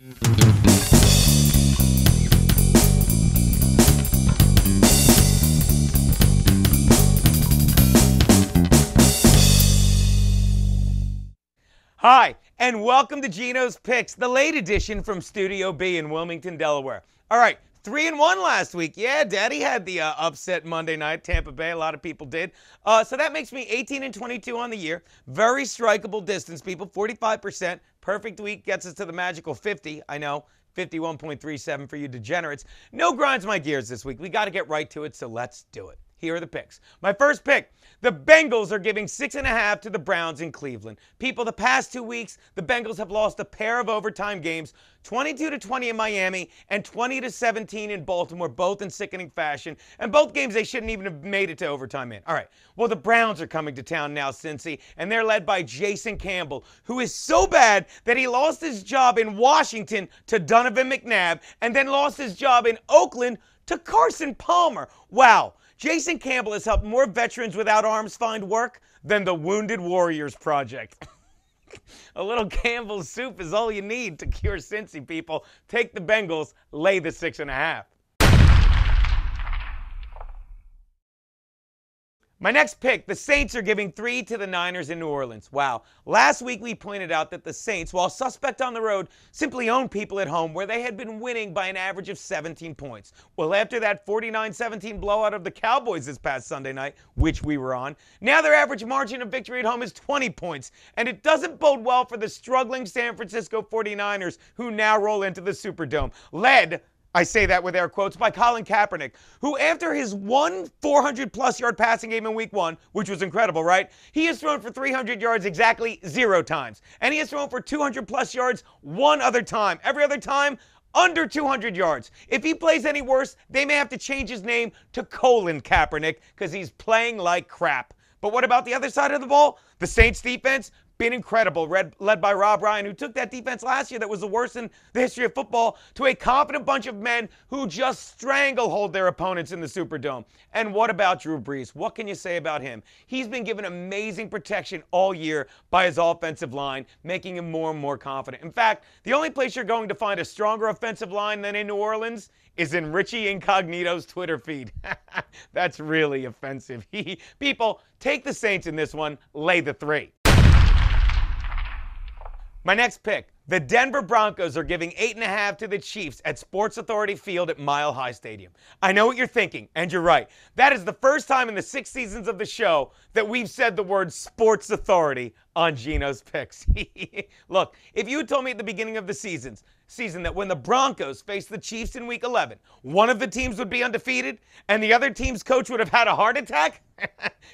Hi, and welcome to Geno's Picks, the late edition from Studio B in Wilmington, Delaware. All right, 3-1 last week. Yeah, Daddy had the upset Monday night, Tampa Bay. A lot of people did. So that makes me 18-22 on the year. Very strikeable distance, people. 45%. Perfect week gets us to the magical 50. I know, 51.37 for you degenerates. No grinds my gears this week. We got to get right to it, so let's do it. Here are the picks. My first pick, the Bengals are giving 6.5 to the Browns in Cleveland. People, the past 2 weeks, the Bengals have lost a pair of overtime games, 22-20 in Miami and 20-17 in Baltimore, both in sickening fashion. And both games they shouldn't even have made it to overtime in. All right, well, the Browns are coming to town now, Cincy, and they're led by Jason Campbell, who is so bad that he lost his job in Washington to Donovan McNabb and then lost his job in Oakland to Carson Palmer. Wow. Jason Campbell has helped more veterans without arms find work than the Wounded Warriors Project. A little Campbell's soup is all you need to cure Cincy, people. Take the Bengals, lay the 6.5. My next pick, the Saints are giving 3 to the Niners in New Orleans. Wow. Last week we pointed out that the Saints, while suspect on the road, simply own people at home where they had been winning by an average of 17 points. Well, after that 49-17 blowout of the Cowboys this past Sunday night, which we were on, now their average margin of victory at home is 20 points. And it doesn't bode well for the struggling San Francisco 49ers, who now roll into the Superdome, led, I say that with air quotes, by Colin Kaepernick, who after his 400-plus yard passing game in week 1, which was incredible, right? He has thrown for 300 yards exactly 0 times. And he has thrown for 200-plus yards 1 other time. Every other time, under 200 yards. If he plays any worse, they may have to change his name to Colin Kaepernick because he's playing like crap. But what about the other side of the ball? The Saints defense? Been incredible, led by Rob Ryan, who took that defense last year that was the worst in the history of football to a confident bunch of men who just stranglehold their opponents in the Superdome. And what about Drew Brees? What can you say about him? He's been given amazing protection all year by his offensive line, making him more and more confident. In fact, the only place you're going to find a stronger offensive line than in New Orleans is in Richie Incognito's Twitter feed. That's really offensive. People, take the Saints in this one, lay the 3. My next pick, the Denver Broncos are giving 8.5 to the Chiefs at Sports Authority Field at Mile High Stadium. I know what you're thinking, and you're right. That is the first time in the 6 seasons of the show that we've said the word Sports Authority on Geno's Picks. Look, if you had told me at the beginning of the season that when the Broncos faced the Chiefs in Week 11, one of the teams would be undefeated and the other team's coach would have had a heart attack?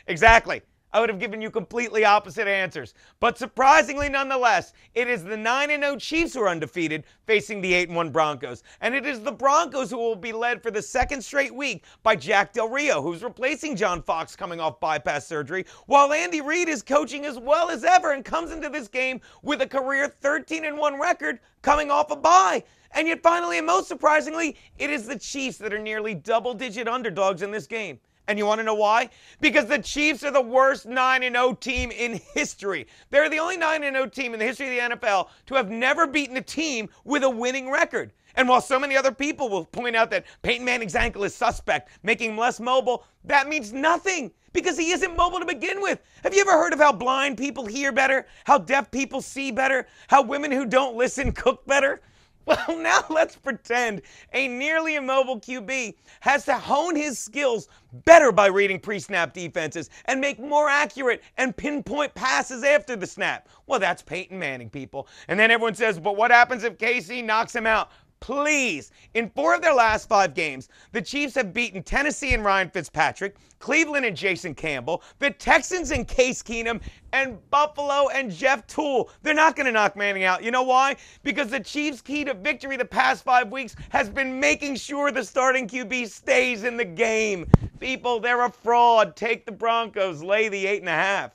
Exactly. I would have given you completely opposite answers. But surprisingly, nonetheless, it is the 9-0 Chiefs who are undefeated facing the 8-1 Broncos. And it is the Broncos who will be led for the second straight week by Jack Del Rio, who's replacing John Fox coming off bypass surgery, while Andy Reid is coaching as well as ever and comes into this game with a career 13-1 record coming ooff a bye. And yet finally, and most surprisingly, it is the Chiefs that are nearly double-digit underdogs in this game. And you want to know why? Because the Chiefs are the worst 9-0 team in history. They're the only 9-0 team in the history of the NFL to have never beaten a team with a winning record. And while so many other people will point out that Peyton Manning's ankle is suspect, making him less mobile, that means nothing because he isn't mobile to begin with. Have you ever heard of how blind people hear better, how deaf people see better, how women who don't listen cook better? Well, now let's pretend a nearly immobile QB has to hone his skills better by reading pre-snap defenses and make more accurate and pinpoint passes after the snap. Well, that's Peyton Manning, people. And then everyone says, but what happens if KC knocks him out? Please. In 4 of their last 5 games, the Chiefs have beaten Tennessee and Ryan Fitzpatrick, Cleveland and Jason Campbell, the Texans and Case Keenum, and Buffalo and Jeff Toole. They're not going to knock Manning out. You know why? Because the Chiefs' key to victory the past 5 weeks has been making sure the starting QB stays in the game. People, they're a fraud. Take the Broncos. Lay the 8.5.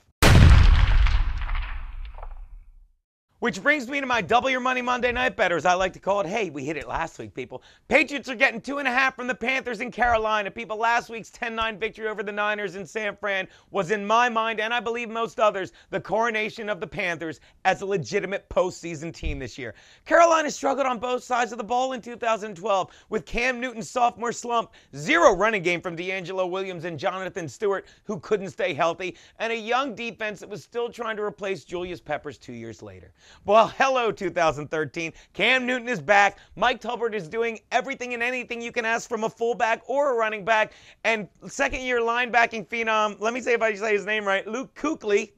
Which brings me to my Double Your Money Monday Night Bet, or as I like to call it. Hey, we hit it last week, people. Patriots are getting 2.5 from the Panthers in Carolina. People, last week's 10-9 victory over the Niners in San Fran was, in my mind, and I believe most others, the coronation of the Panthers as a legitimate postseason team this year. Carolina struggled on both sides of the ball in 2012 with Cam Newton's sophomore slump, zero running game from D'Angelo Williams and Jonathan Stewart, who couldn't stay healthy, and a young defense that was still trying to replace Julius Peppers 2 years later. Well, hello 2013. Cam Newton is back. Mike Tolbert is doing everything and anything you can ask from a fullback or a running back. And second-year linebacking phenom, let me see if I say his name right, Luke Kuechly,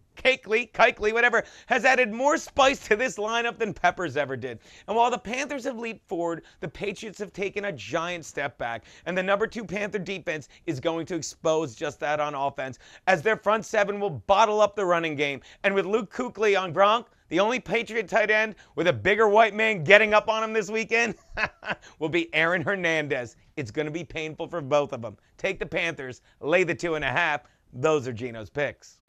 whatever, has added more spice to this lineup than Peppers ever did. And while the Panthers have leaped forward, the Patriots have taken a giant step back. And the number 2 Panther defense is going to expose just that on offense, as their front seven will bottle up the running game. And with Luke Kuechly on Gronk, the only Patriot tight end with a bigger white man getting up on him this weekend will be Aaron Hernandez. It's going to be painful for both of them. Take the Panthers, lay the 2.5. Those are Geno's picks.